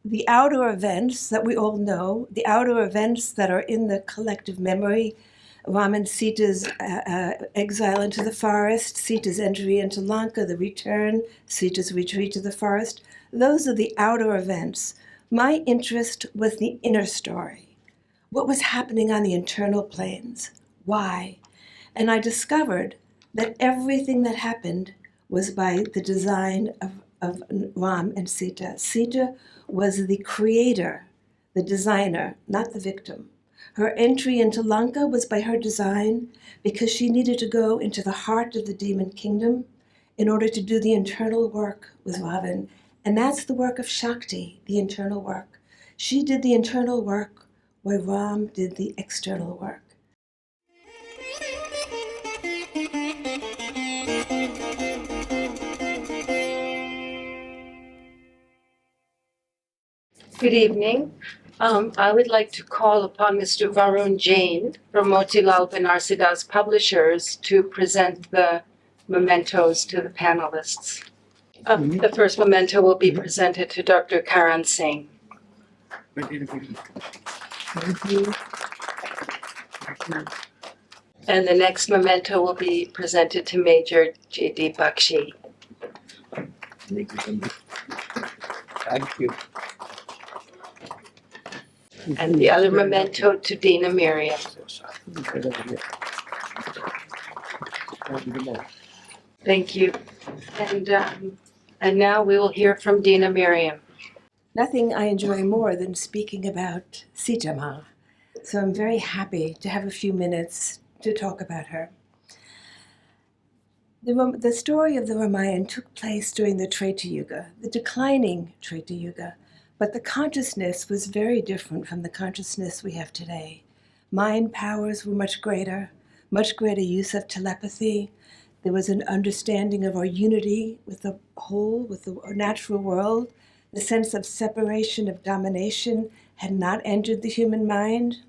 the outer events that we all know, the outer events that are in the collective memory, Ram and Sita's exile into the forest, Sita's entry into Lanka, the return, Sita's retreat to the forest, those are the outer events. My interest was the inner story. What was happening on the internal planes? Why? And I discovered that everything that happened was by the design of Ram and Sita. Sita was the creator, the designer, not the victim. Her entry into Lanka was by her design because she needed to go into the heart of the demon kingdom in order to do the internal work with Ravan. And that's the work of Shakti, the internal work. She did the internal work while Ram did the external work. Good evening. I would like to call upon Mr. Varun Jain from Motilal Banarsidass Publishers to present the mementos to the panelists. The first memento will be presented to Dr. Karan Singh. Thank you. And the next memento will be presented to Major J.D. Bakshi. Thank you. And the other memento to Dina Miriam. Thank you. And now we will hear from Dina Miriam. Nothing I enjoy more than speaking about Sita Ma. So I'm very happy to have a few minutes to talk about her. The story of the Ramayana took place during the Treta Yuga, the declining Treta Yuga, but the consciousness was very different from the consciousness we have today. Mind powers were much greater use of telepathy. There was an understanding of our unity with the whole, with the natural world. The sense of separation, of domination, had not entered the human mind.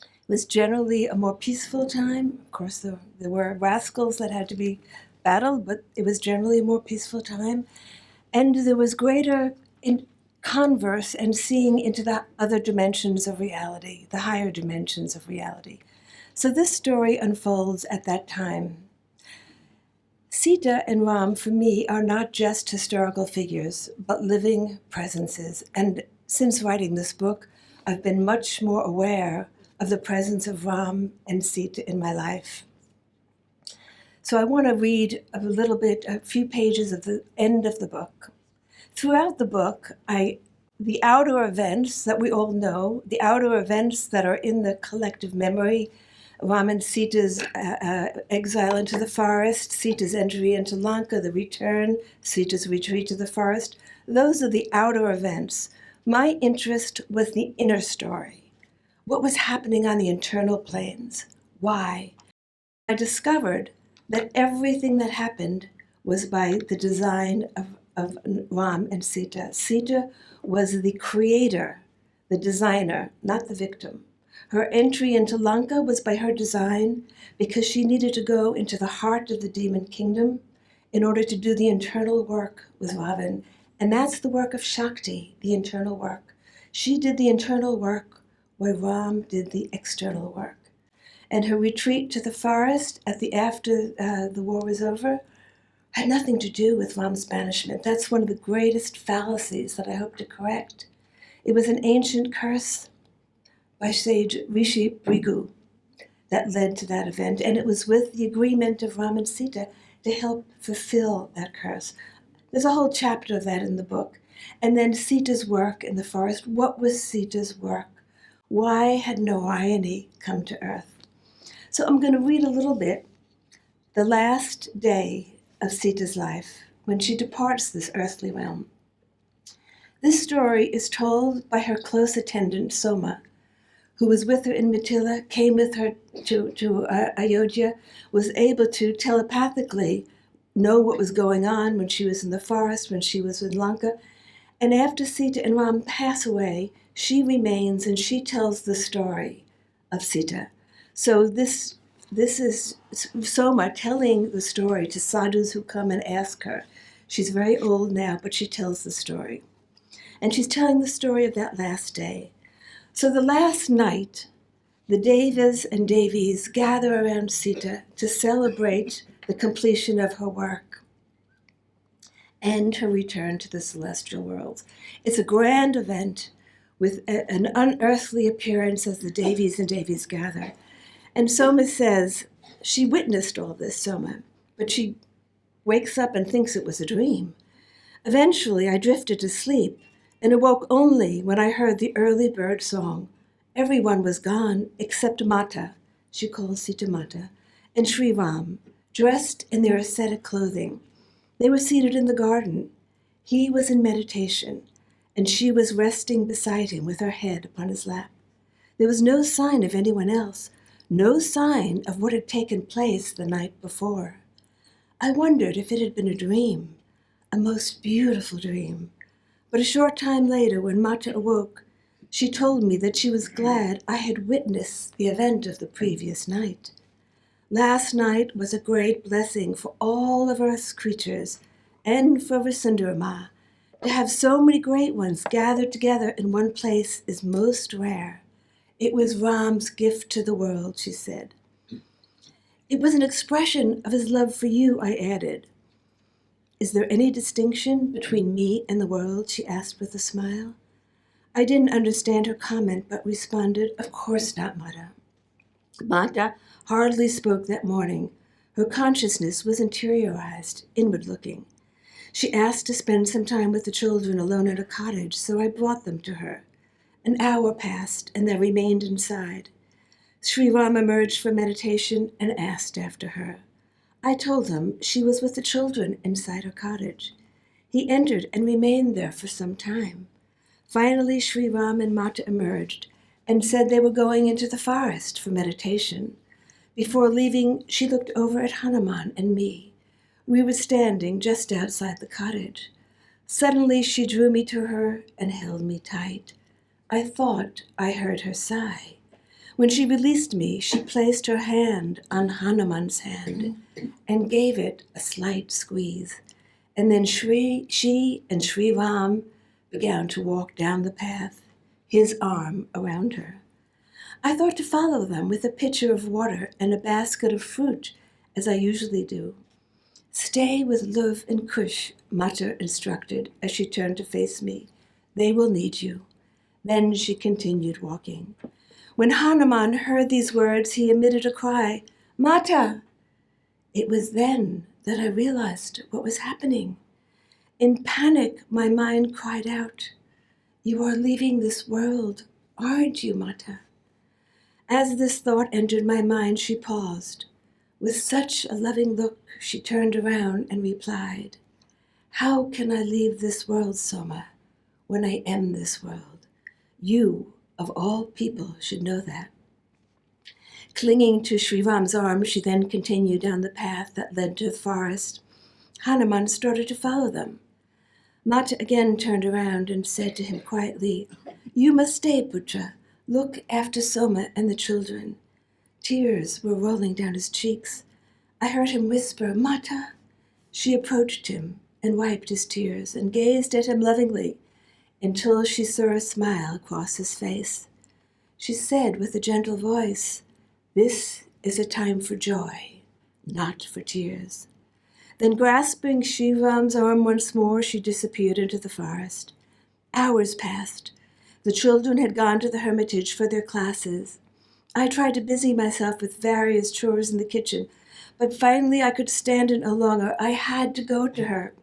It was generally a more peaceful time. Of course, there were rascals that had to be battled, but it was generally a more peaceful time. And there was greater converse and seeing into the other dimensions of reality, the higher dimensions of reality. So this story unfolds at that time. Sita and Ram, for me, are not just historical figures, but living presences. And since writing this book, I've been much more aware of the presence of Ram and Sita in my life. So I want to read a few pages of the end of the book. Throughout the book, the outer events that we all know, the outer events that are in the collective memory, Ram and Sita's exile into the forest, Sita's entry into Lanka, the return, Sita's retreat to the forest, those are the outer events. My interest was the inner story. What was happening on the internal planes? Why? I discovered that everything that happened was by the design of Ram and Sita. Sita was the creator, the designer, not the victim. Her entry into Lanka was by her design because she needed to go into the heart of the demon kingdom in order to do the internal work with Ravan. And that's the work of Shakti, the internal work. She did the internal work while Ram did the external work. And her retreat to the forest after the war was over had nothing to do with Ram's banishment. That's one of the greatest fallacies that I hope to correct. It was an ancient curse by sage Rishi Bhrigu that led to that event, and it was with the agreement of Ram and Sita to help fulfill that curse. There's a whole chapter of that in the book. And then Sita's work in the forest. What was Sita's work? Why had Narayani come to earth? So I'm going to read a little bit, the last day of Sita's life, when she departs this earthly realm. This story is told by her close attendant, Soma, who was with her in Mithila, came with her to Ayodhya, was able to telepathically know what was going on when she was in the forest, when she was in Lanka. And after Sita and Ram pass away, she remains and she tells the story of Sita. So this is Soma telling the story to sadhus who come and ask her. She's very old now, but she tells the story. And she's telling the story of that last day. So the last night, the Devas and Devis gather around Sita to celebrate the completion of her work and her return to the celestial world. It's a grand event with an unearthly appearance as the Devis and Devis gather. And Soma says she witnessed all this, Soma, but she wakes up and thinks it was a dream. Eventually, I drifted to sleep and awoke only when I heard the early bird song. Everyone was gone except Mata, she calls Sita Mata, and Sri Ram, dressed in their ascetic clothing. They were seated in the garden. He was in meditation, and she was resting beside him with her head upon his lap. There was no sign of anyone else, no sign of what had taken place the night before. I wondered if it had been a dream, a most beautiful dream. But a short time later, when Mata awoke, she told me that she was glad I had witnessed the event of the previous night. Last night was a great blessing for all of Earth's creatures and for Vasundharama. To have so many great ones gathered together in one place is most rare. It was Ram's gift to the world, she said. It was an expression of his love for you, I added. Is there any distinction between me and the world? She asked with a smile. I didn't understand her comment, but responded, of course not, Mata. Mata hardly spoke that morning. Her consciousness was interiorized, inward-looking. She asked to spend some time with the children alone in a cottage, so I brought them to her. An hour passed, and they remained inside. Sri Ram emerged from meditation and asked after her. I told him she was with the children inside her cottage. He entered and remained there for some time. Finally, Sri Ram and Mata emerged and said they were going into the forest for meditation. Before leaving, she looked over at Hanuman and me. We were standing just outside the cottage. Suddenly, she drew me to her and held me tight. I thought I heard her sigh. When she released me, she placed her hand on Hanuman's hand and gave it a slight squeeze. And then she and Sri Ram began to walk down the path, his arm around her. I thought to follow them with a pitcher of water and a basket of fruit, as I usually do. Stay with Luv and Kush, Mata instructed as she turned to face me. They will need you. Then she continued walking. When Hanuman heard these words, he emitted a cry, Mata! It was then that I realized what was happening. In panic, my mind cried out, You are leaving this world, aren't you, Mata? As this thought entered my mind, she paused. With such a loving look, she turned around and replied, How can I leave this world, Soma, when I am this world? You, of all people, should know that. Clinging to Sri Ram's arm, she then continued down the path that led to the forest. Hanuman started to follow them. Mata again turned around and said to him quietly, You must stay, Putra. Look after Soma and the children. Tears were rolling down his cheeks. I heard him whisper, Mata. She approached him and wiped his tears and gazed at him lovingly until she saw a smile cross his face. She said with a gentle voice, This is a time for joy, not for tears. Then grasping Sri Ram's arm once more, she disappeared into the forest. Hours passed. The children had gone to the hermitage for their classes. I tried to busy myself with various chores in the kitchen, but finally I could stand it no longer. I had to go to her.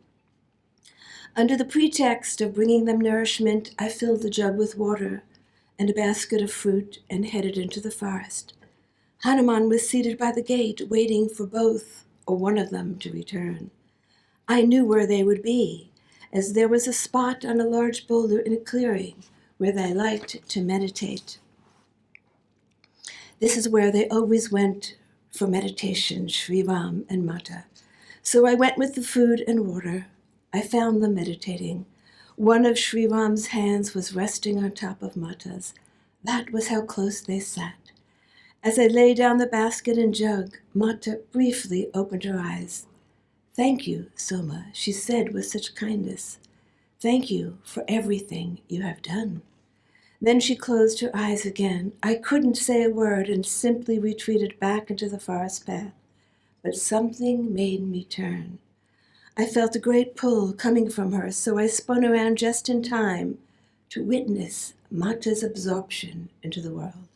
Under the pretext of bringing them nourishment, I filled the jug with water and a basket of fruit and headed into the forest. Hanuman was seated by the gate, waiting for both or one of them to return. I knew where they would be, as there was a spot on a large boulder in a clearing where they liked to meditate. This is where they always went for meditation, Sri Ram and Mata. So I went with the food and water. I found them meditating. One of Sri Ram's hands was resting on top of Mata's. That was how close they sat. As I lay down the basket and jug, Mata briefly opened her eyes. Thank you, Soma, she said with such kindness. Thank you for everything you have done." Then she closed her eyes again. I couldn't say a word and simply retreated back into the forest path. But something made me turn. I felt a great pull coming from her, so I spun around just in time to witness Mata's absorption into the world.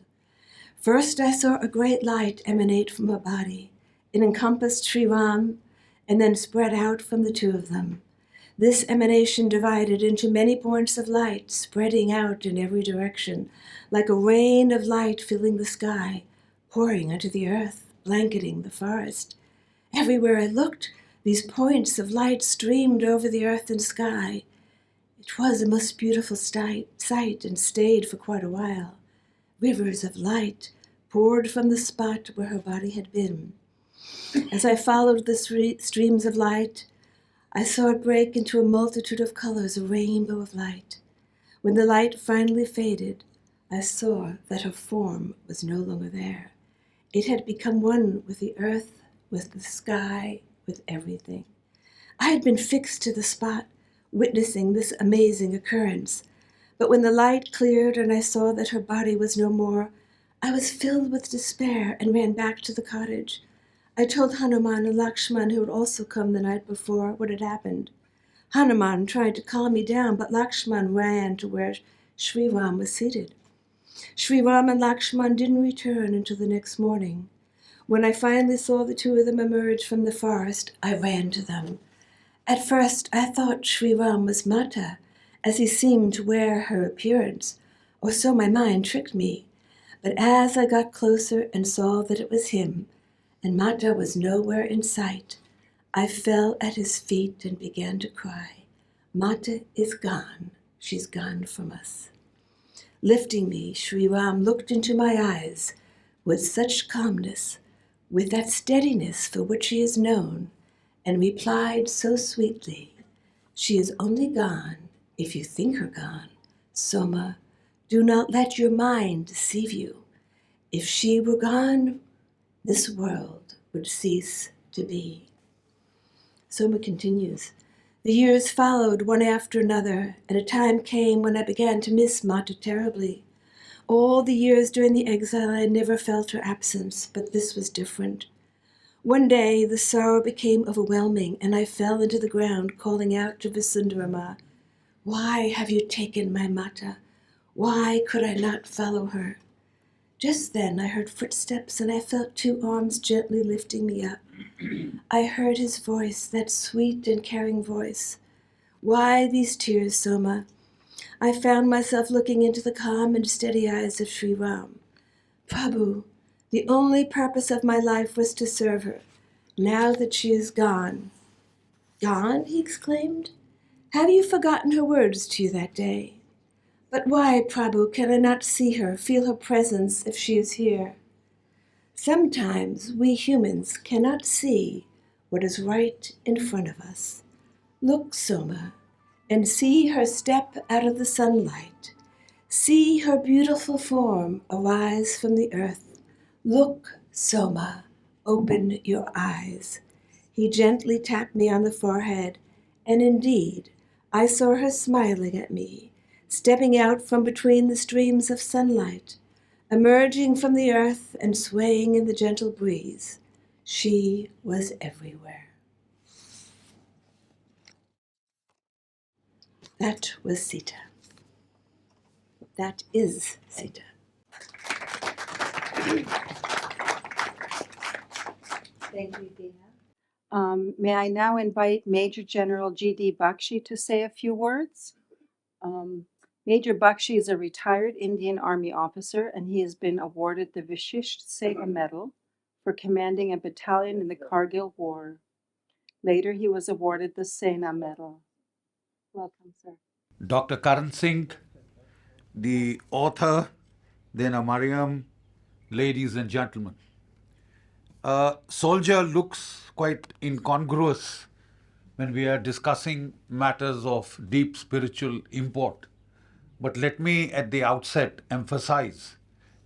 First, I saw a great light emanate from her body. It encompassed Sri Ram and then spread out from the two of them. This emanation divided into many points of light, spreading out in every direction, like a rain of light filling the sky, pouring onto the earth, blanketing the forest. Everywhere I looked, these points of light streamed over the earth and sky. It was a most beautiful sight and stayed for quite a while. Rivers of light poured from the spot where her body had been. As I followed the streams of light, I saw it break into a multitude of colors, a rainbow of light. When the light finally faded, I saw that her form was no longer there. It had become one with the earth, with the sky, with everything. I had been fixed to the spot, witnessing this amazing occurrence. But when the light cleared and I saw that her body was no more, I was filled with despair and ran back to the cottage. I told Hanuman and Lakshman, who had also come the night before, what had happened. Hanuman tried to calm me down, but Lakshman ran to where Sri Ram was seated. Sri Ram and Lakshman didn't return until the next morning. When I finally saw the two of them emerge from the forest, I ran to them. At first, I thought Sri Ram was Mata, as he seemed to wear her appearance, or so my mind tricked me. But as I got closer and saw that it was him, and Mata was nowhere in sight, I fell at his feet and began to cry. Mata is gone. She's gone from us. Lifting me, Sri Ram looked into my eyes with such calmness, with that steadiness for which he is known, and replied so sweetly, "She is only gone if you think her gone. Soma, do not let your mind deceive you. If she were gone, this world would cease to be." Soma continues, "The years followed one after another, and a time came when I began to miss Mata terribly. All the years during the exile I had never felt her absence, but this was different. One day the sorrow became overwhelming, and I fell into the ground, calling out to Vasundarama, 'Why have you taken my Mata? Why could I not follow her?' Just then I heard footsteps, and I felt two arms gently lifting me up. I heard his voice, that sweet and caring voice. Why these tears, Soma? I found myself looking into the calm and steady eyes of Sri Ram. Prabhu, the only purpose of my life was to serve her. Now that she is gone." "Gone?" he exclaimed. "Have you forgotten her words to you that day? But why, Prabhu, can I not see her, feel her presence if she is here? Sometimes we humans cannot see what is right in front of us. Look, Soma, and see her step out of the sunlight. See her beautiful form arise from the earth. Look, Soma, open your eyes." He gently tapped me on the forehead, and indeed, I saw her smiling at me, stepping out from between the streams of sunlight, emerging from the earth and swaying in the gentle breeze. She was everywhere. That was Sita. That is Sita. Thank you, Dina. May I now invite Major General G.D. Bakshi to say a few words? Major Bakshi is a retired Indian Army officer, and he has been awarded the Vishisht Seva Medal for commanding a battalion in the Kargil War. Later, he was awarded the Sena Medal. Welcome, sir. Dr. Karan Singh, the author, Dina Mariam, ladies and gentlemen. A soldier looks quite incongruous when we are discussing matters of deep spiritual import. But let me at the outset emphasize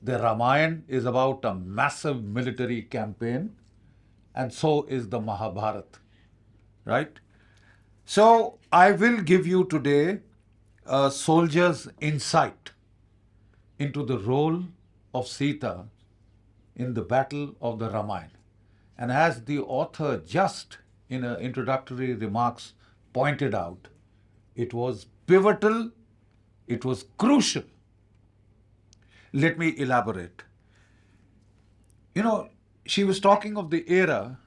the Ramayana is about a massive military campaign, and so is the Mahabharata, right? So I will give you today a soldier's insight into the role of Sita in the battle of the Ramayana. And as the author just in her introductory remarks pointed out, it was pivotal, it was crucial. Let me elaborate. You know, she was talking of the era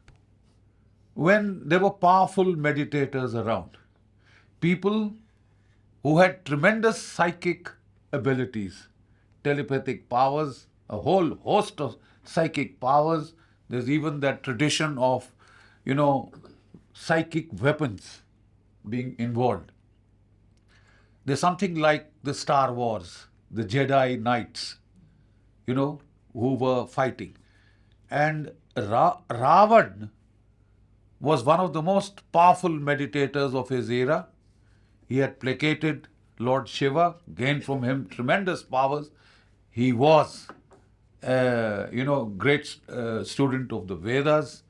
when there were powerful meditators around, people who had tremendous psychic abilities, telepathic powers, a whole host of psychic powers. There's even that tradition of, psychic weapons being involved. There's something like the Star Wars, the Jedi Knights, who were fighting. And Ravan was one of the most powerful meditators of his era. He had placated Lord Shiva, gained from him tremendous powers. He was, great student of the Vedas,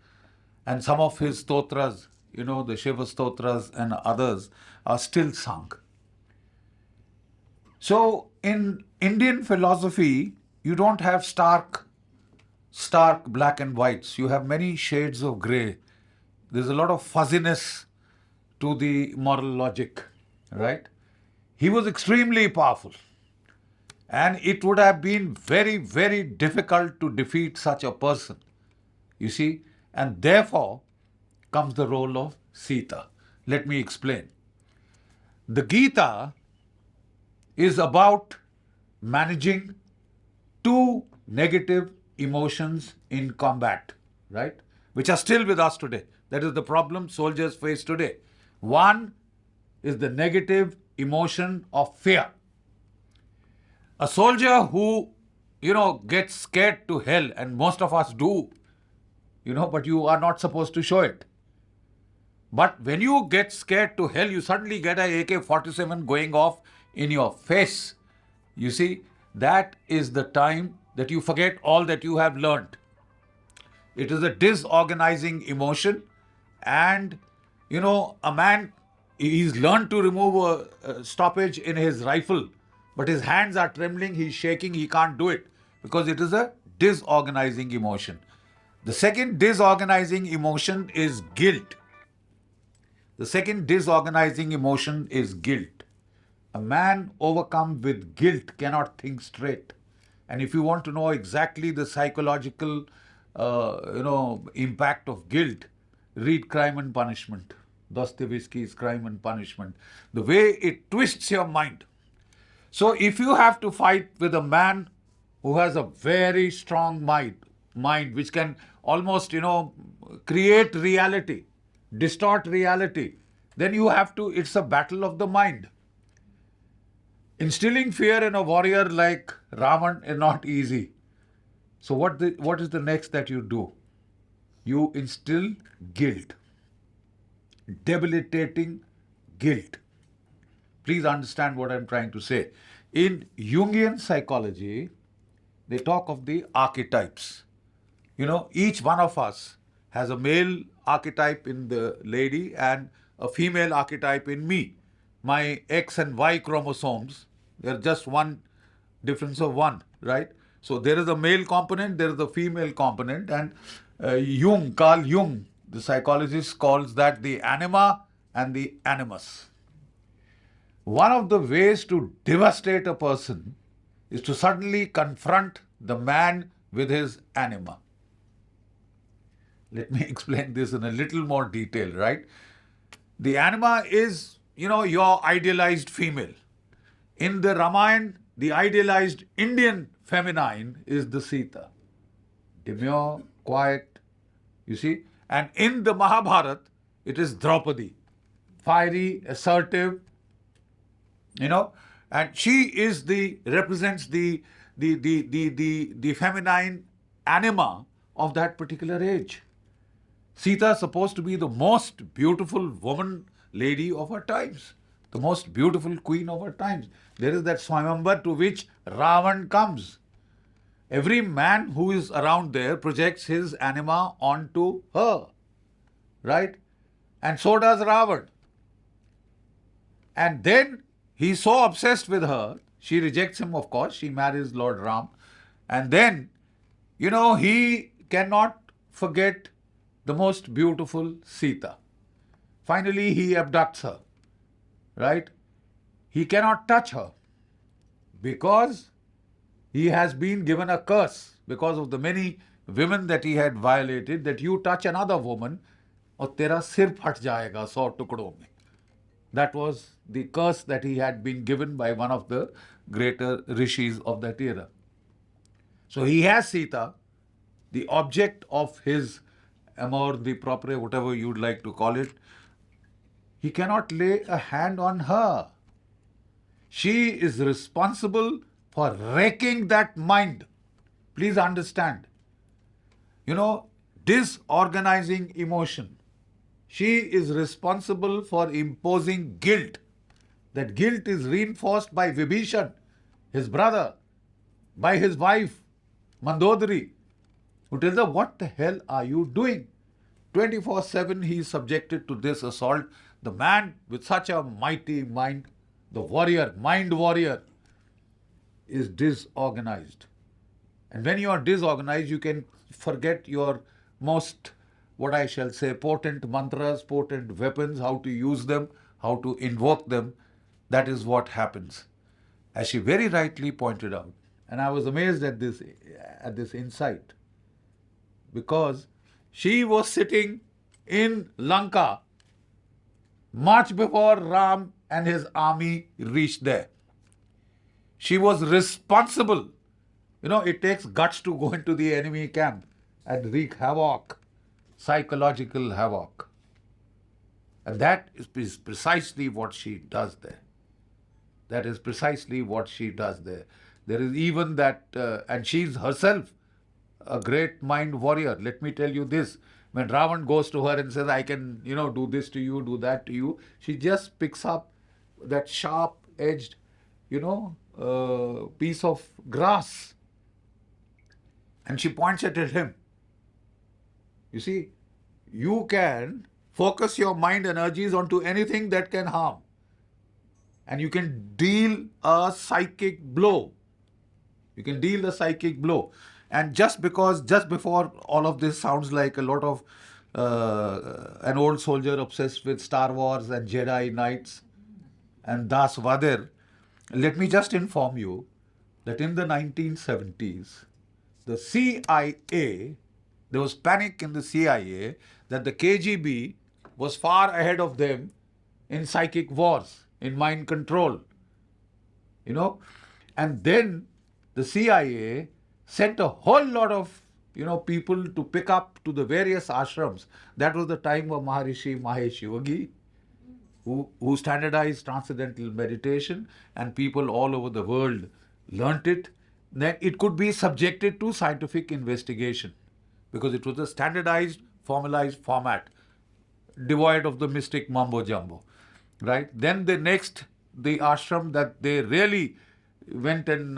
and some of his stotras, the Shiva stotras and others, are still sung. So in Indian philosophy, you don't have stark black and whites. You have many shades of grey. There's a lot of fuzziness to the moral logic, right? He was extremely powerful. And it would have been very, very difficult to defeat such a person, you see. And therefore comes the role of Sita. Let me explain. The Gita is about managing two negative emotions in combat, right? Which are still with us today. That is the problem soldiers face today. One is the negative emotion of fear. A soldier who, gets scared to hell, and most of us do, but you are not supposed to show it. But when you get scared to hell, you suddenly get a AK-47 going off in your face. You see, that is the time that you forget all that you have learned. It is a disorganizing emotion, and, a man, he's learned to remove a stoppage in his rifle, but his hands are trembling, he's shaking, he can't do it because it is a disorganizing emotion. The second disorganizing emotion is guilt. The second disorganizing emotion is guilt. A man overcome with guilt cannot think straight. And if you want to know exactly the psychological, impact of guilt, read Crime and Punishment, Dostoevsky's Crime and Punishment. The way it twists your mind. So if you have to fight with a man who has a very strong mind which can almost, create reality, distort reality, then you have to, it's a battle of the mind. Instilling fear in a warrior like Raman is not easy. So what is the next that you do? You instill guilt, debilitating guilt. Please understand what I'm trying to say. In Jungian psychology, they talk of the archetypes. Each one of us has a male archetype in the lady and a female archetype in me. My X and Y chromosomes, they're just one difference of one, right? So there is a male component, there is a female component, and Carl Jung, the psychologist, calls that the anima and the animus. One of the ways to devastate a person is to suddenly confront the man with his anima. Let me explain this in a little more detail, right? The anima is, your idealized female. In the Ramayana, the idealized Indian feminine is the Sita. Demure, quiet, you see. And in the Mahabharata, it is Draupadi. Fiery, assertive, and she represents the feminine anima of that particular age. Sita is supposed to be the most beautiful woman, lady of her times, the most beautiful queen of her times. There is that Swayamvar to which Ravan comes. Every man who is around there projects his anima onto her, right? And so does Ravan. And then he's so obsessed with her, she rejects him, of course. She marries Lord Ram. And then, he cannot forget the most beautiful Sita. Finally, he abducts her, right? He cannot touch her because he has been given a curse because of the many women that he had violated, that you touch another woman और तेरा सिर फट जाएगा 100 टुकड़ों में. That was the curse that he had been given by one of the greater rishis of that era. So he has Sita, the object of his amour, the propre, whatever you'd like to call it. He cannot lay a hand on her. She is responsible for wrecking that mind. Please understand. Disorganizing emotion. She is responsible for imposing guilt. That guilt is reinforced by Vibhishan, his brother, by his wife, Mandodari, who tells her, what the hell are you doing? 24/7 he is subjected to this assault. The man with such a mighty mind, the warrior, mind warrior, is disorganized. And when you are disorganized, you can forget your most, what I shall say, potent mantras, potent weapons, how to use them, how to invoke them. That is what happens. As she very rightly pointed out, and I was amazed at this insight, because she was sitting in Lanka much before Ram and his army reached there. She was responsible. It takes guts to go into the enemy camp and wreak havoc, psychological havoc. And that is precisely what she does there. That is precisely what she does there. There is even that, and she's herself a great mind warrior. Let me tell you this. When Ravan goes to her and says, I can, do this to you, do that to you, she just picks up that sharp-edged, piece of grass and she points it at him. You see, you can focus your mind energies onto anything that can harm. And you can deal a psychic blow. You can deal a psychic blow. And just before all of this sounds like a lot of an old soldier obsessed with Star Wars and Jedi Knights and Das Vadir, let me just inform you that in the 1970s, the CIA, there was panic in the CIA that the KGB was far ahead of them in psychic wars, in mind control. And then the CIA sent a whole lot of people to pick up to the various ashrams. That was the time of Maharishi Mahesh Yogi, who standardized transcendental meditation, and people all over the world learnt it. Then it could be subjected to scientific investigation because it was a standardized, formalized format, devoid of the mystic mumbo jumbo, right? Then the ashram that they really went and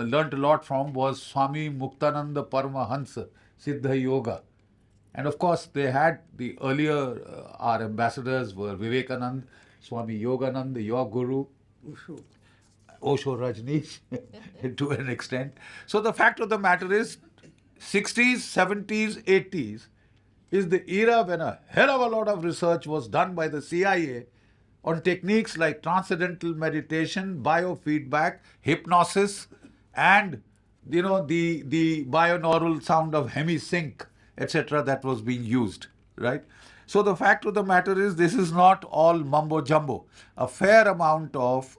learnt a lot from was Swami Muktananda Paramahansa Siddha Yoga. And of course, they had the earlier, our ambassadors were Vivekanand, Swami Yogananda, your guru, Osho Rajneesh to an extent. So the fact of the matter is, 60s, 70s, 80s is the era when a hell of a lot of research was done by the CIA on techniques like transcendental meditation, biofeedback, hypnosis, and the binaural sound of hemisync, etc. that was being used, right? So the fact of the matter is, this is not all mumbo jumbo. A fair amount of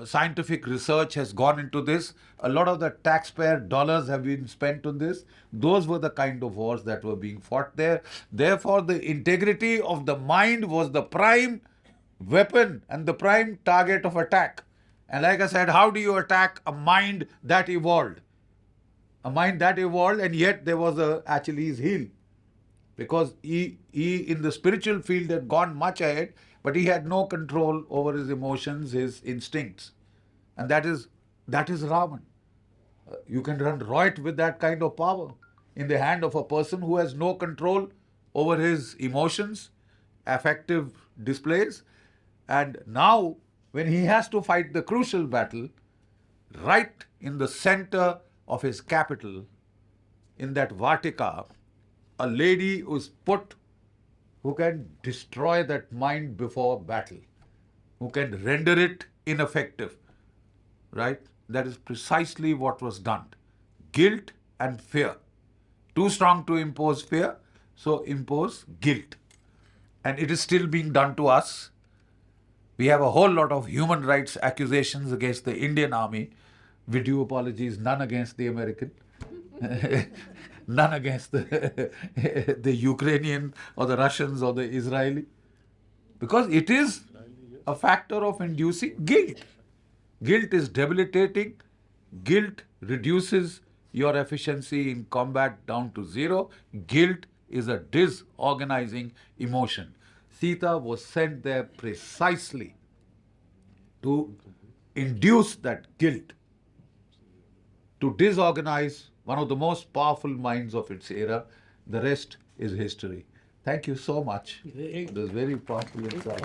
scientific research has gone into this. A lot of the taxpayer dollars have been spent on this. Those were the kind of wars that were being fought there. Therefore, the integrity of the mind was the prime weapon and the prime target of attack. And like I said, how do you attack a mind that evolved? A mind that evolved, and yet there was a Achilles heel. Because he in the spiritual field had gone much ahead, but he had no control over his emotions, his instincts. And that is Ravan. You can run riot with that kind of power in the hand of a person who has no control over his emotions, affective displays. And now, when he has to fight the crucial battle, right in the center of his capital, in that Vatika, a lady was put who can destroy that mind before battle, who can render it ineffective, right? That is precisely what was done. Guilt and fear. Too strong to impose fear, so impose guilt. And it is still being done to us. We have a whole lot of human rights accusations against the Indian army. With due apologies, none against the American, none against the Ukrainian or the Russians or the Israeli. Because it is a factor of inducing guilt. Guilt is debilitating. Guilt reduces your efficiency in combat down to zero. Guilt is a disorganizing emotion. Sita was sent there precisely to induce that guilt, to disorganize one of the most powerful minds of its era. The rest is history. Thank you so much. It was very powerful insight.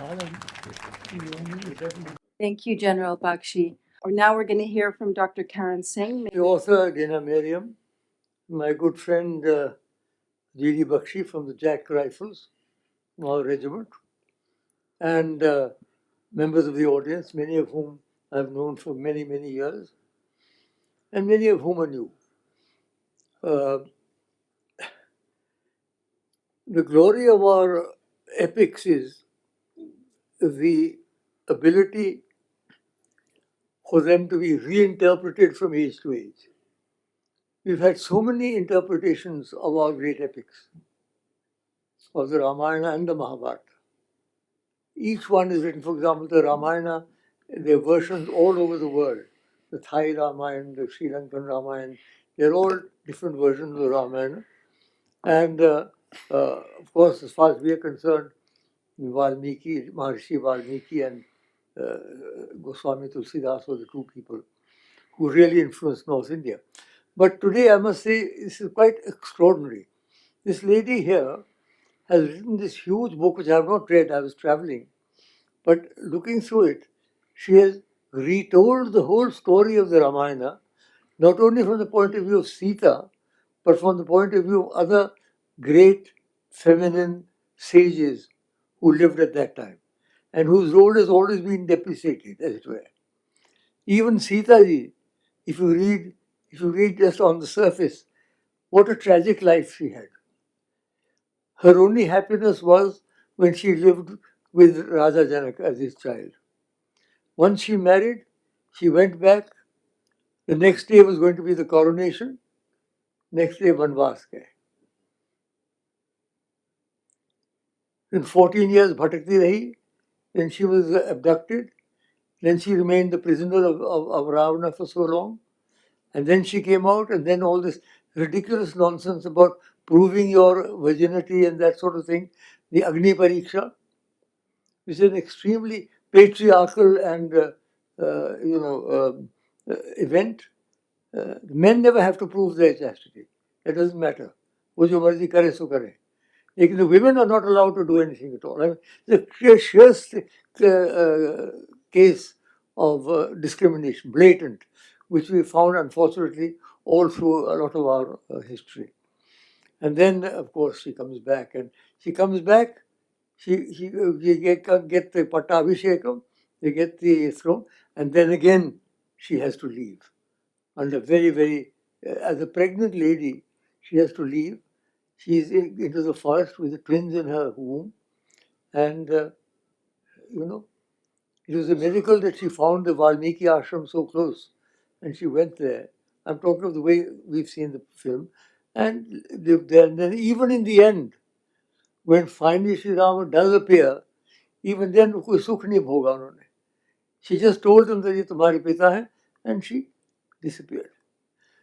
Thank you, General Bakshi. Now we're going to hear from Dr. Karan Singh. The author, Dina Miriam, my good friend G.D. Bakshi from the Jack Rifles, our regiment, and members of the audience, many of whom I've known for many, many years, and many of whom are new. The glory of our epics is the ability for them to be reinterpreted from age to age. We've had so many interpretations of our great epics, of the Ramayana and the Mahabharata. Each one is written, for example, the Ramayana, there are versions all over the world. The Thai Ramayana, the Sri Lankan Ramayana, they're all different versions of the Ramayana. And of course, as far as we are concerned, Valmiki, Maharishi Valmiki and Goswami Tulsidas were the two people who really influenced North India. But today, I must say, this is quite extraordinary. This lady here has written this huge book, which I have not read, I was traveling. But looking through it, she has retold the whole story of the Ramayana, not only from the point of view of Sita, but from the point of view of other great feminine sages who lived at that time, and whose role has always been depreciated, as it were. Even Sita ji, if you read just on the surface, what a tragic life she had. Her only happiness was when she lived with Raja Janaka as his child. Once she married, she went back. The next day was going to be the coronation. Next day, Vanvas gaye. In 14 years, bhatakti rahi. Then she was abducted. Then she remained the prisoner of Ravana for so long. And then she came out, and then all this ridiculous nonsense about proving your virginity and that sort of thing, the Agni Pariksha, which is an extremely patriarchal and event. Men never have to prove their chastity. It doesn't matter. Wo jo marzi kare so kare. Lekin the women are not allowed to do anything at all. I mean, the sheerest case of discrimination, blatant, which we found, unfortunately, all through a lot of our history. And then, of course, she comes back. And she comes back, she get the Pattabhishekam, they get the throne, and then again, she has to leave. Under very, very, as a pregnant lady, she has to leave. She is into the forest with the twins in her womb. And, it was a miracle that she found the Valmiki ashram so close. And she went there. I'm talking of the way we've seen the film. And lived there. And then even in the end, when finally Sri Rama does appear, even then, koi sukh nahi bhoga unhone. She just told them that ye tumhare pita hai, and she disappeared.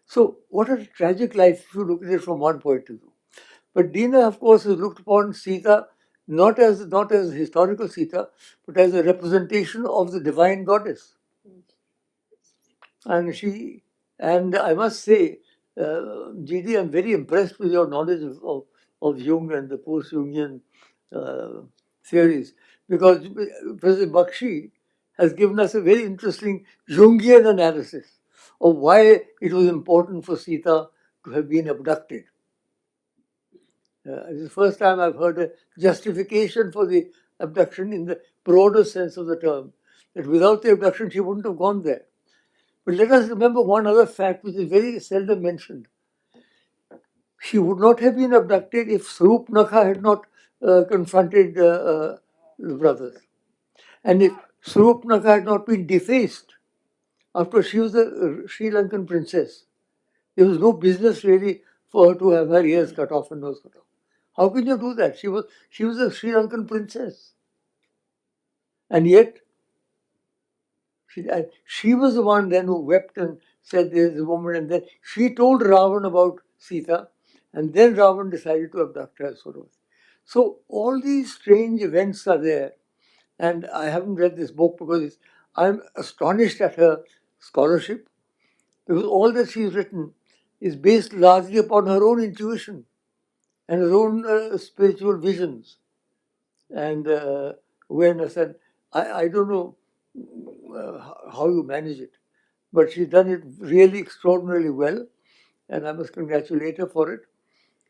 So, what a tragic life if you look at it from one point of view. But Dina, of course, has looked upon Sita not as historical Sita, but as a representation of the divine goddess. And I must say, GD, I'm very impressed with your knowledge of Jung and the post-Jungian theories, because Professor Bakshi has given us a very interesting Jungian analysis of why it was important for Sita to have been abducted. This is the first time I've heard a justification for the abduction in the broader sense of the term, that without the abduction she wouldn't have gone there. But let us remember one other fact which is very seldom mentioned. She would not have been abducted if Swarupnakha had not confronted the brothers. And if Swarupnakha had not been defaced after she was a Sri Lankan princess, there was no business really for her to have her ears cut off and nose cut off. How can you do that? She was a Sri Lankan princess. And yet, she was the one then who wept and said, "There's a woman." And then she told Ravan about Sita, and then Ravan decided to abduct her. So all these strange events are there. And I haven't read this book because I'm astonished at her scholarship, because all that she's written is based largely upon her own intuition and her own spiritual visions and awareness. And I don't know how you manage it, but she's done it really extraordinarily well, and I must congratulate her for it.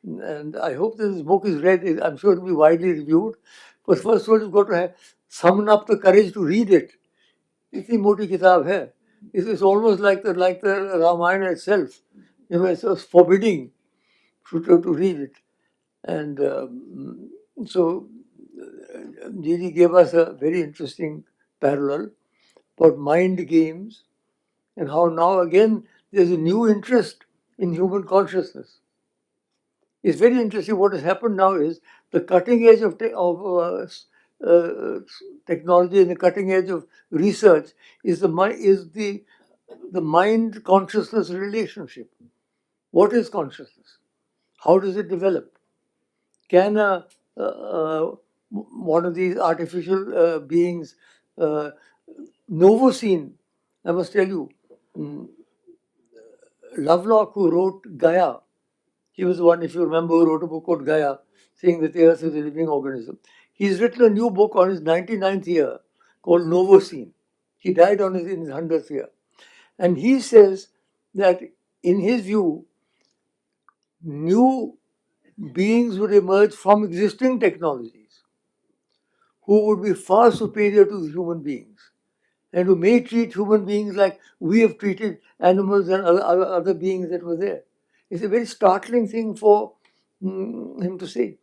And I hope this book is read. I'm sure it will be widely reviewed. But first of all, you've got to summon up the courage to read it. इतनी मोटी किताब है. It's almost like the Ramayana itself. It's forbidding to read it. And so Giri gave us a very interesting parallel about mind games and how now again there's a new interest in human consciousness. It's very interesting. What has happened now is the cutting edge of technology and the cutting edge of research is the mind consciousness relationship. What is consciousness? How does it develop? Can one of these artificial beings, Novocene, I must tell you, Lovelock, who wrote Gaia, he was the one, if you remember, who wrote a book called Gaia, saying that the Earth is a living organism. He's written a new book on his 99th year called Novocene. He died in his 100th year. And he says that, in his view, new beings would emerge from existing technologies who would be far superior to the human beings and who may treat human beings like we have treated animals and other beings that were there. It's a very startling thing for him to say.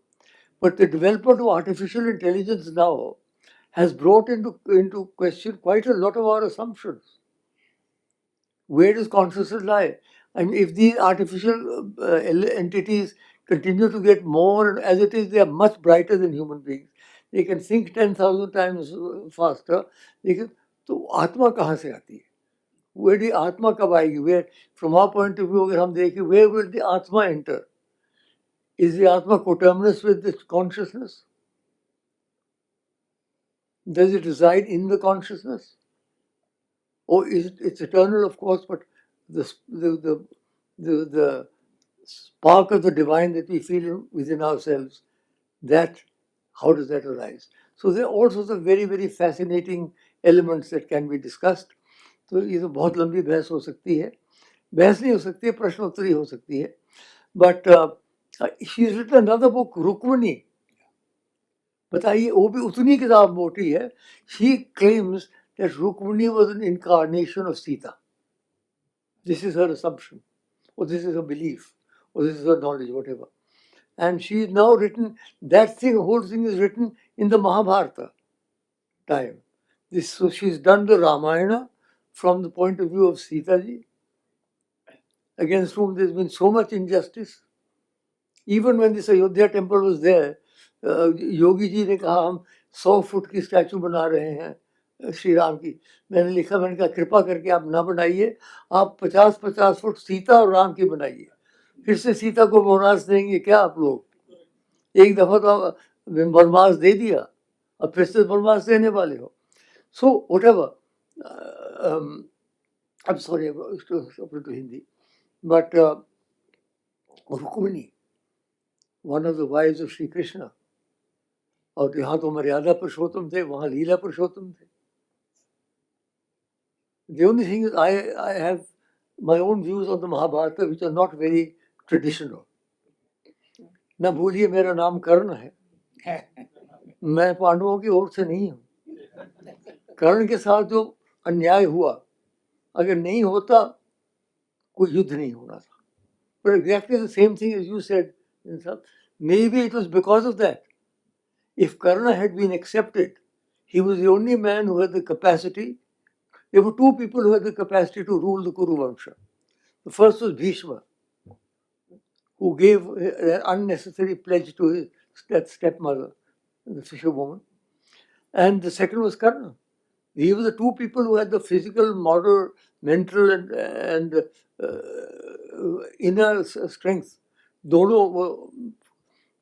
But the development of artificial intelligence now has brought into question quite a lot of our assumptions. Where does consciousness lie? And if these artificial entities continue to get more, as it is, they are much brighter than human beings. They can think 10,000 times faster. तो आत्मा कहाँ से आती है? Where the आत्मा कब आएगी? Where, from our point of view, अगर हम देखें, where will the आत्मा enter? Is the आत्मा coterminous with this consciousness? Does it reside in the consciousness? Or is it's eternal, of course, but the spark of the divine that we feel within ourselves, that, how does that arise? So there are all sorts of very, very fascinating elements that can be discussed. तो ये तो बहुत लंबी बहस हो सकती है. बहस नहीं हो सकती है, प्रश्नोत्तरी हो सकती है. But she's written another book, Rukmani. बताइए, वो भी उतनी किताब मोटी है. She claims that Rukmani was an incarnation of Sita. This is her assumption, or this is her belief, or this is her knowledge, whatever. And she's now written, that thing, whole thing is written in the Mahabharata time. So she's done the Ramayana from the point of view of Sita ji, against whom there's been so much injustice. Even when this Ayodhya temple was there, Yogi ji ने कहा हम 100 foot की statue बना रहे हैं श्री राम की. मैंने लिखा, मैंने कहा कृपा करके आप ना बनाइए, आप 50-50 फुट सीता और राम की बनाइए. फिर से सीता को वनवास देंगे क्या आप लोग? एक दफा तो वनवास दे दिया, अब फिर से वनवास देने वाले हो. So whatever, I'm sorry to Hindi, but Rukmini, one of the wives of Sri Krishna, और यहाँ तो मर्यादा पुरुषोत्तम थे, वहाँ लीला पुरुषोत्तम थे. The only thing is I have my own views on the Mahabharata which are not very traditional. ना भूलिए मेरा नाम कर्ण है, मैं पांडवों की ओर से नहीं हूँ. कर्ण के साथ जो अन्याय हुआ, अगर नहीं होता कोई युद्ध नहीं होना था. But exactly the same thing as you said, maybe it was because of that. If Karna had been accepted, he was the only man who had the capacity. There were two people who had the capacity to rule the Kuru Vamsha. The first was Bhishma, who gave an unnecessary pledge to his stepmother, the fisherwoman. And the second was Karna. These were the two people who had the physical, moral, mental, and inner strength. दोनों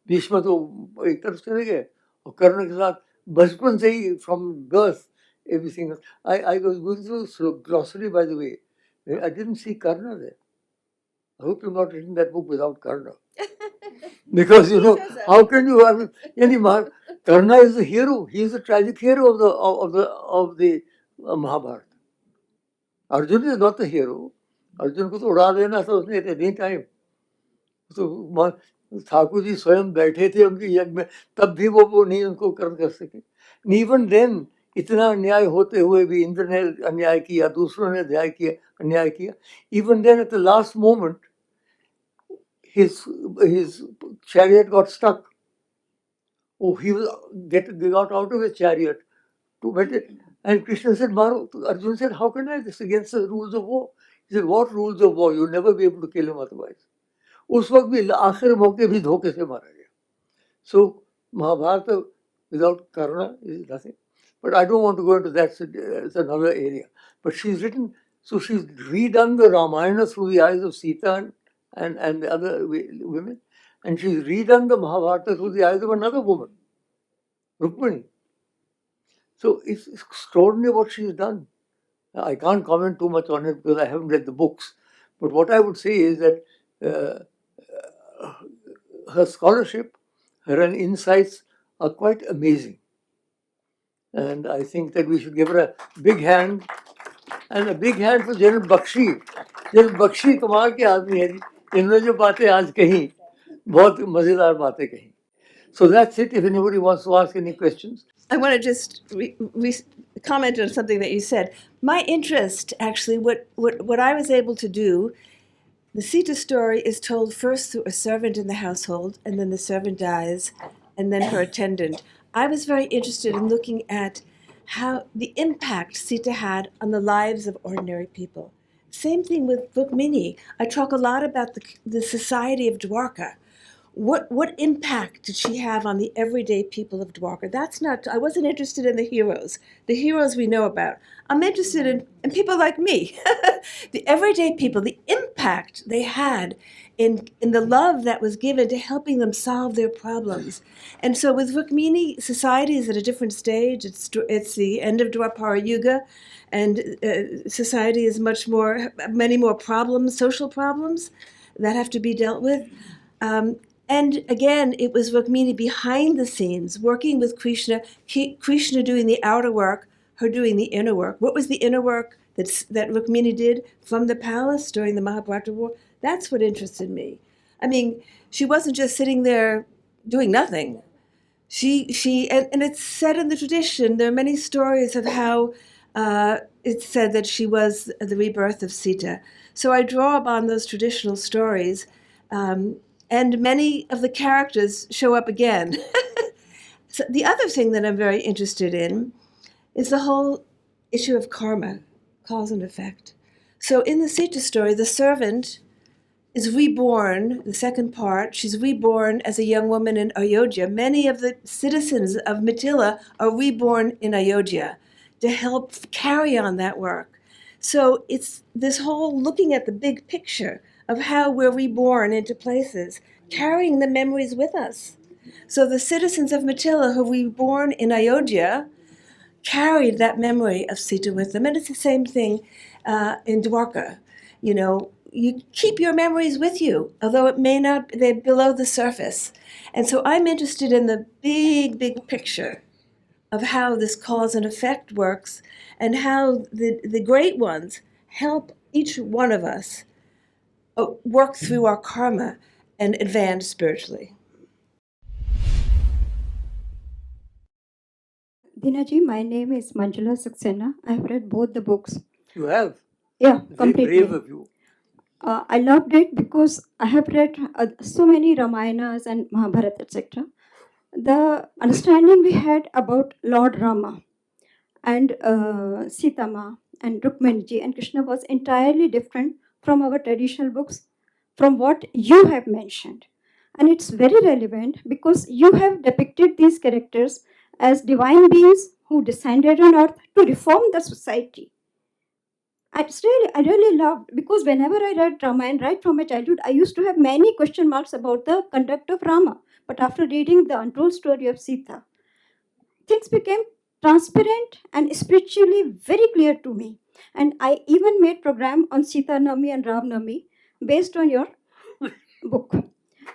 भीष्म तो एक तरफ चले गए और कर्ण के साथ बचपन से ही from birth everything. I was going through glossary, by the way. I didn't see Karna there. I hope you've not written that book without Karna. Because how can you have Karna is the hero. He is the tragic hero of the Mahabharata. Arjuna is not the hero. Arjuna को तो उड़ा देना था उसने at any time. तो ठाकुर जी स्वयं बैठे थे उनके यज्ञ में, तब भी वो नहीं उनको कर सके. Even then, इतना अन्याय होते हुए भी इंद्र ने अन्याय किया, दूसरों ने अन्याय किया. Even then, at the last moment, his chariot got stuck. Oh, he got out of his chariot to bet it. And Krishna said, Maro. Arjuna said, how can I? This is against the rules of war. He said, what rules of war? You'll never be able to kill him otherwise. उस वक्त भी आखिर मौके भी धोखे से मारा गया. So Mahabharata without Karna is nothing. But I don't want to go into that. It's another area. But she's redone the Ramayana through the eyes of Sita and the other women. And she's redone the Mahabharata through the eyes of another woman, Rukmini. So it's extraordinary what she's done. I can't comment too much on it because I haven't read the books. But what I would say is that her scholarship, her insights are quite amazing. And I think that we should give her a big hand. And a big hand for General Bakshi. General Bakshi कमाल के आदमी है जी. इन्होंने जो बातें आज कही, बहुत मजेदार बातें कही. So that's it. If anybody wants to ask any questions. I want to just comment on something that you said. My interest, actually, what I was able to do, the Sita story is told first through a servant in the household, and then the servant dies, and then her attendant. I was very interested in looking at how the impact Sita had on the lives of ordinary people. Same thing with Rukmini. I talk a lot about the society of Dwarka. What impact did she have on the everyday people of Dwarka? I wasn't interested in the heroes. The heroes we know about. I'm interested in people like me, the everyday people, the impact they had in the love that was given to helping them solve their problems. And so with Rukmini, society is at a different stage. It's the end of Dwapara Yuga, and society is many more problems, social problems that have to be dealt with. And again, it was Rukmini behind the scenes, working with Krishna, Krishna doing the outer work, her doing the inner work. What was the inner work that Rukmini did from the palace during the Mahabharata war? That's what interested me. I mean, she wasn't just sitting there doing nothing. And it's said in the tradition, there are many stories of how it's said that she was the rebirth of Sita. So I draw upon those traditional stories. And many of the characters show up again. So the other thing that I'm very interested in is the whole issue of karma, cause and effect. So in the Sita story, the servant is reborn, the second part, she's reborn as a young woman in Ayodhya. Many of the citizens of Mithila are reborn in Ayodhya to help carry on that work. So it's this whole looking at the big picture of how we're reborn into places, carrying the memories with us. So the citizens of Mithila who were reborn in Ayodhya carried that memory of Sita with them. And it's the same thing in Dwarka. you keep your memories with you, although it may not, they're below the surface. And so I'm interested in the big picture of how this cause and effect works and how the great ones help each one of us work through our karma and advance spiritually. Dinaji, my name is Manjula Saxena. I have read both the books. You have. Yeah, Very completely. brave of you. I loved it because I have read so many Ramayanas and Mahabharata, etc. The understanding we had about Lord Rama and Sitama and Rukmaniji and Krishna was entirely different from our traditional books, from what you have mentioned. And it's very relevant because you have depicted these characters as divine beings who descended on earth to reform the society. I really loved, because whenever I read Ramayana right from my childhood, I used to have many question marks about the conduct of Rama. But after reading the untold story of Sita, things became transparent and spiritually very clear to me. And I even made program on Sita Navami and Ram Navami based on your book.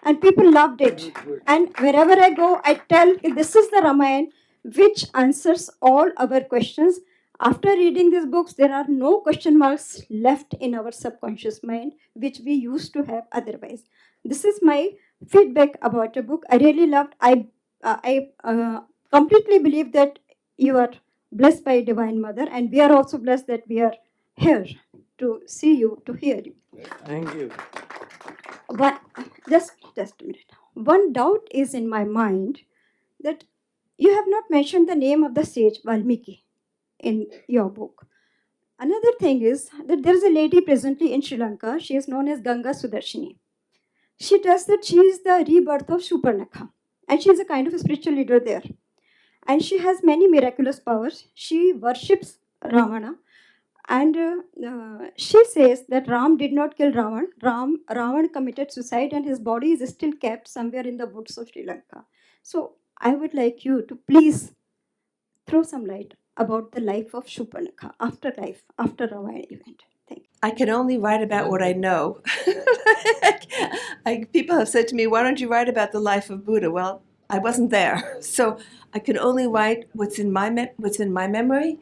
And people loved it. And wherever I go, I tell this is the Ramayana which answers all our questions. After reading these books, there are no question marks left in our subconscious mind, which we used to have otherwise. This is my feedback about the book. I really loved. I completely believe that you are blessed by Divine Mother, and we are also blessed that we are here to see you, to hear you. Thank you. But just a minute. One doubt is in my mind that you have not mentioned the name of the sage Valmiki in your book. Another thing is that there is a lady presently in Sri Lanka. She is known as Ganga Sudarshini. She tells that she is the rebirth of Shurpanakha, and she is a kind of a spiritual leader there. And she has many miraculous powers. She worships Ravana. And she says that Ram did not kill Ravan. Ravan committed suicide, and his body is still kept somewhere in the woods of Sri Lanka. So I would like you to please throw some light about the life of Shurpanakha, after Ramayana event. Thank you. I can only write about what I know. People have said to me, why don't you write about the life of Buddha? Well, I wasn't there. So I can only write what's in my memory.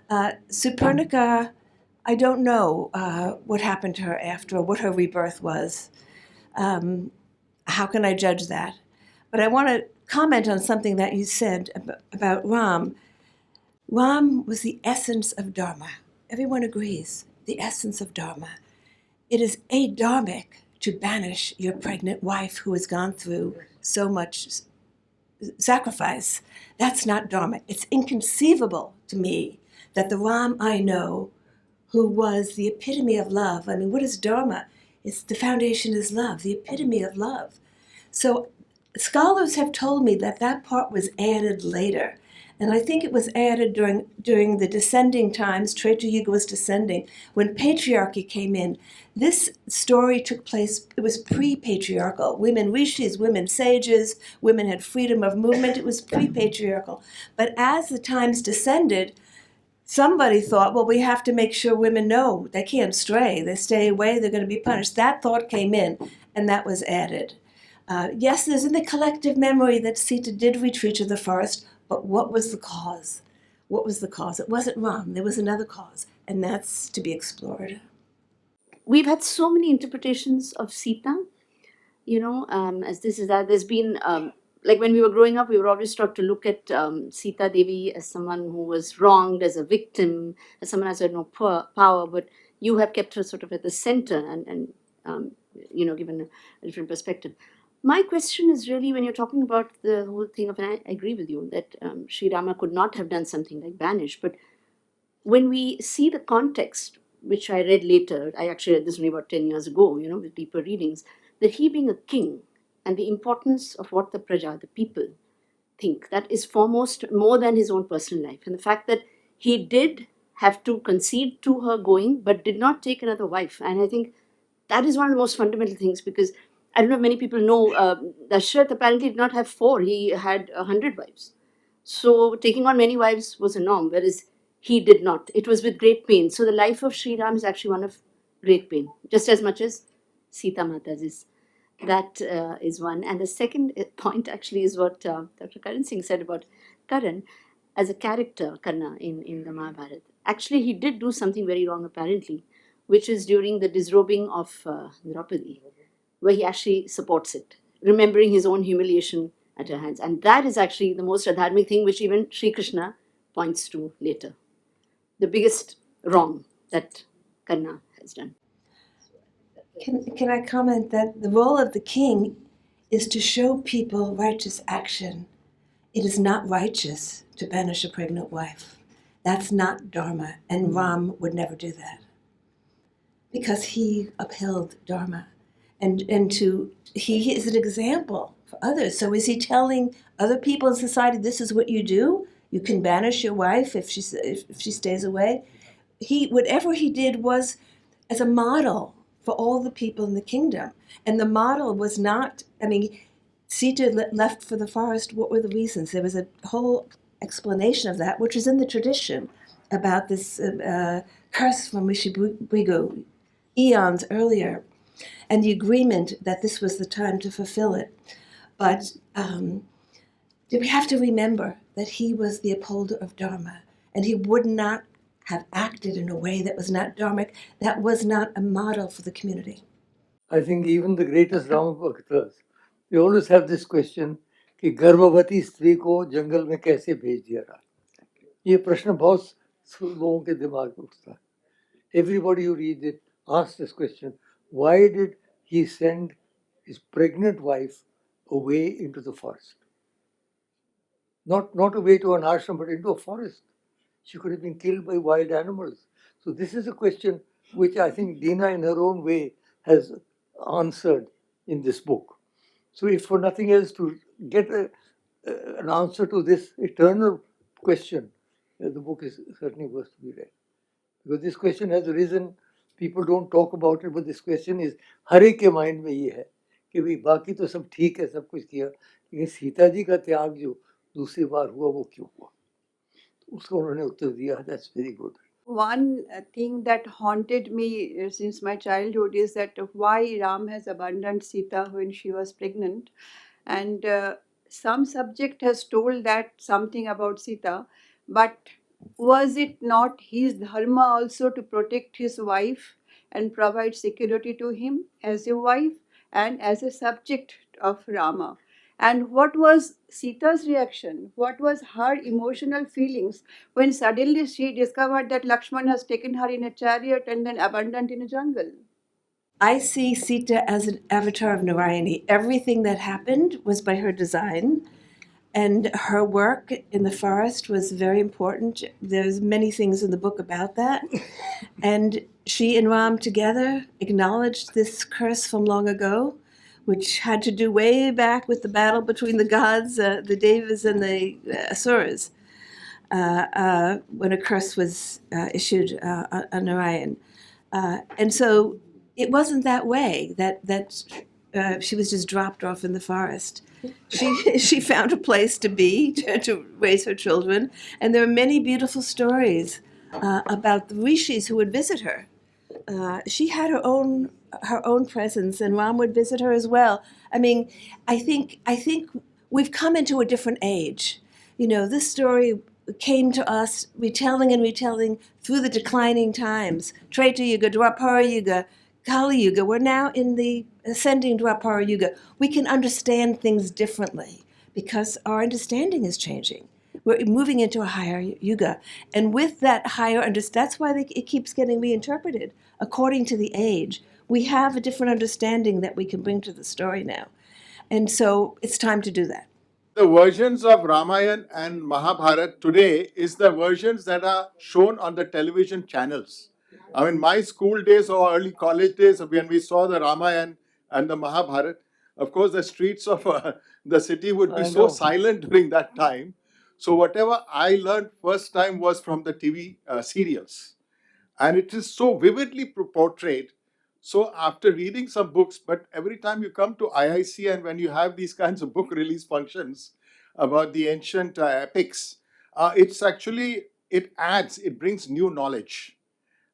Suparnika, I don't know what happened to her after, or what her rebirth was. How can I judge that? But I want to comment on something that you said about Ram. Ram was the essence of Dharma. Everyone agrees, the essence of Dharma. It is adharmic to banish your pregnant wife who has gone through so much sacrifice. That's not Dharma. It's inconceivable to me that the Ram I know, who was the epitome of love, I mean, what is Dharma? It's the foundation is love, the epitome of love. So scholars have told me that that part was added later. And I think it was added during the descending times. Treta Yuga was descending. When patriarchy came in, this story took place, it was pre-patriarchal. Women rishis, women sages, women had freedom of movement. It was pre-patriarchal. But as the times descended, somebody thought, well, we have to make sure women know they can't stray. They stay away, they're going to be punished. That thought came in, and that was added. Yes, there's in the collective memory that Sita did retreat to the forest, but what was the cause? What was the cause? It wasn't Ram. There was another cause, and that's to be explored. We've had so many interpretations of Sita, as this is that. There's been, like when we were growing up, we were always taught to look at Sita Devi as someone who was wronged, as a victim, as someone who had no power, but you have kept her sort of at the center and given a different perspective. My question is really, when you're talking about the whole thing of, and I agree with you, that Sri Rama could not have done something like banish, but when we see the context, which I read later, I actually read this only about 10 years ago, with deeper readings, that he being a king and the importance of what the praja, the people, think, that is foremost more than his own personal life. And the fact that he did have to concede to her going, but did not take another wife. And I think that is one of the most fundamental things, because I don't know if many people know, Dashrath apparently did not have 4, he had 100 wives. So taking on many wives was a norm, whereas he did not. It was with great pain. So the life of Sri Ram is actually one of great pain, just as much as Sita Mata's is. That is one. And the second point actually is what Dr. Karan Singh said about Karan as a character, Karna, in the Mahabharata. Actually, he did do something very wrong, apparently, which is during the disrobing of Draupadi, where he actually supports it, remembering his own humiliation at her hands. And that is actually the most adharmic thing, which even Sri Krishna points to later. The biggest wrong that Karna has done. Can I comment that the role of the king is to show people righteous action? It is not righteous to banish a pregnant wife. That's not Dharma, and Ram would never do that because he upheld Dharma, and he is an example for others. So is he telling other people in society, this is what you do? You can banish your wife if she stays away. Whatever he did was as a model for all the people in the kingdom, and the model was not. I mean, Sita left for the forest. What were the reasons? There was a whole explanation of that, which is in the tradition about this curse from Rishi Bhrigu eons earlier, and the agreement that this was the time to fulfill it. But we have to remember that he was the upholder of Dharma, and he would not have acted in a way that was not dharmic, that was not a model for the community. I think even the greatest Rama Bhaktas, they always have this question कि गर्भवती स्त्री को जंगल में कैसे भेज दिया रहा. ये प्रश्न बहुत लोगों के दिमाग में उठता है. Everybody who reads it asks this question: why did he send his pregnant wife away into the forest? Not away to an ashram, but into a forest. She could have been killed by wild animals. So this is a question which I think Dina, in her own way, has answered in this book. So if for nothing else, to get an answer to this eternal question, the book is certainly worth to be read. Because this question has arisen, people don't talk about it, but this question is हर एक के mind में ये है कि भाई बाकी तो सब ठीक है, सब कुछ किया, लेकिन सीता जी का त्याग जो दूसरी बार हुआ वो क्यों हुआ? उसको उन्होंने उत्तर दिया. That's very good. One thing that haunted me since my childhood is that why Ram has abandoned Sita when she was pregnant. And some subject has told that something about Sita, but was it not his dharma also to protect his wife and provide security to him as a wife and as a subject of Rama? And what was Sita's reaction? What was her emotional feelings when suddenly she discovered that Lakshman has taken her in a chariot and then abandoned in a jungle? I see Sita as an avatar of Narayani. Everything that happened was by her design, and her work in the forest was very important. There's many things in the book about that. And she and Ram together acknowledged this curse from long ago, which had to do way back with the battle between the gods, the Devas and the Asuras, when a curse was issued on Narayan. And so it wasn't that way that she was just dropped off in the forest. She found a place to be, to raise her children, and there are many beautiful stories about the rishis who would visit her. She had her own presence, and Ram would visit her as well. I mean, I think we've come into a different age. You know, this story came to us retelling and retelling through the declining times. Treta Yuga, Dwapara Yuga, Kali Yuga. We're now in the ascending Dwapara Yuga. We can understand things differently because our understanding is changing. We're moving into a higher yuga. And with that higher understanding, that's why it keeps getting reinterpreted according to the age. We have a different understanding that we can bring to the story now. And so it's time to do that. The versions of Ramayana and Mahabharata today is the versions that are shown on the television channels. I mean, my school days or early college days, when we saw the Ramayana and the Mahabharata, of course, the streets of the city would be I so know. silent during that time. So whatever I learned first time was from the TV serials. And it is so vividly portrayed. So after reading some books, but every time you come to IIC and when you have these kinds of book release functions about the ancient epics, it brings new knowledge.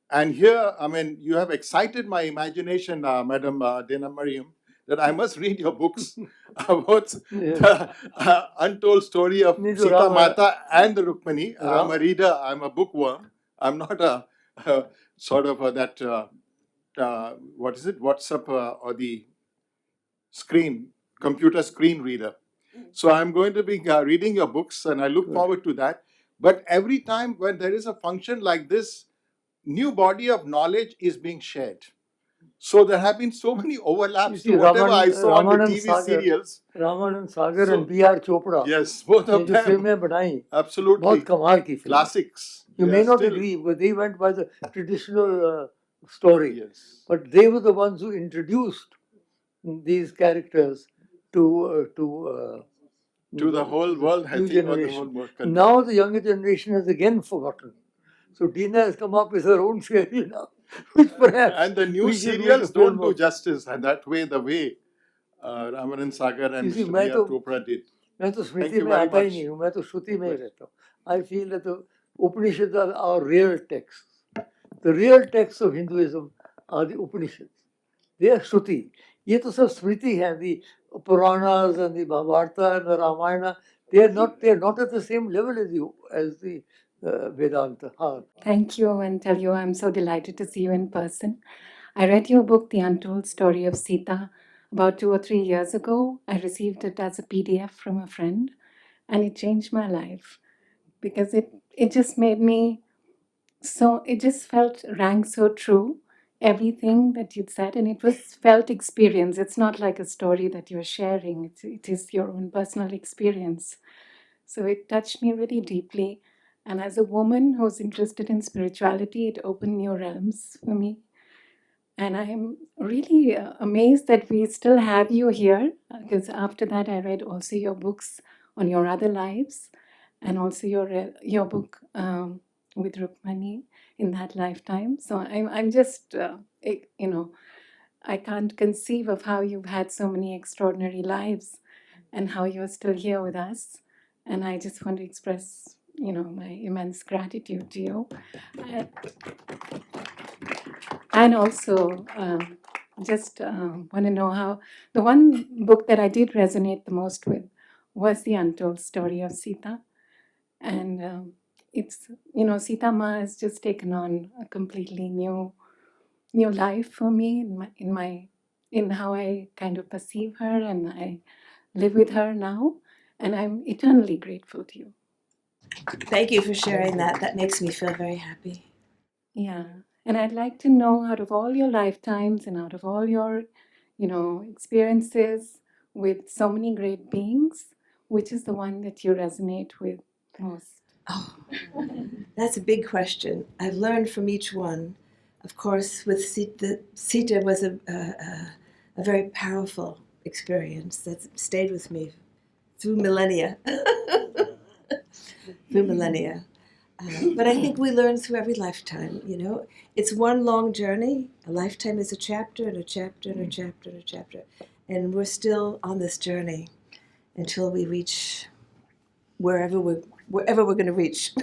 And here, I mean, you have excited my imagination, Madam Dina Mariam, that I must read your books about Yes. the untold story of Me too, Sita Rama- Mata and the Rukmani. I'm a Ra- reader, I'm a bookworm. I'm not a sort of that, what is it, WhatsApp or the computer screen reader. So I'm going to be reading your books and I look Good. forward to that. But every time when there is a function like this, new body of knowledge is being shared. So there have been so many You overlaps see, to whatever I saw on the Ramanand TV Sagar, serials. Ramanand Sagar So- and B.R. Chopra, Yes, both ये of जो them. फिल्में बनाई Absolutely. बहुत कमाल की film. Classics. You They may are not still- agree, but they went by the traditional story. Yes. But they were the ones who introduced these characters to To the whole world, I new think, or the generation. whole world. Now the younger generation has again forgotten. So Dina has come up with her own series now, which perhaps And the new we should make a serials don't film do of. justice and that way, the way Ramanand Sagar and You see, Mr. मैं B.R. तो- Chopra did. मैं तो Thank Smriti you में very आता ही much. नहीं हूँ, मैं तो श्रुति में ही रहता हूँ. I feel that the Upanishads are our real texts. The real texts of Hinduism are the Upanishads. They are Shruti. ये तो सब स्मृति है. The Puranas and the Mahabharata and the Ramayana, they are not at the same level as the Vedanta. हाँ. Thank you, and tell you I'm so delighted to see you in person. I read your book, The Untold Story of Sita, about 2 or 3 years ago. I received it as a PDF from a friend, and it changed my life because it just made me so, it just rang so true, everything that you'd said, and it was felt experience. It's not like a story that you're sharing, it is your own personal experience. So it touched me really deeply. And as a woman who's interested in spirituality, it opened new realms for me. And I'm really amazed that we still have you here, because after that, I read also your books on your other lives, and also your book with Rukmani in that lifetime. So I'm just, I can't conceive of how you've had so many extraordinary lives and how you're still here with us. And I just want to express, my immense gratitude to you. And also, just want to know how the one book that I did resonate the most with was The Untold Story of Sita. And it's, Sita Ma has just taken on a completely new life for me in how I kind of perceive her, and I live with her now. And I'm eternally grateful to you. Thank you for sharing that. That makes me feel very happy. Yeah. And I'd like to know, out of all your lifetimes and out of all your, experiences with so many great beings, which is the one that you resonate with most? Oh, that's a big question. I've learned from each one. Of course, with Sita was a very powerful experience that stayed with me through millennia. But I think we learn through every lifetime, It's one long journey. A lifetime is a chapter and a chapter and a chapter and a chapter. And we're still on this journey until we reach wherever we're going to reach.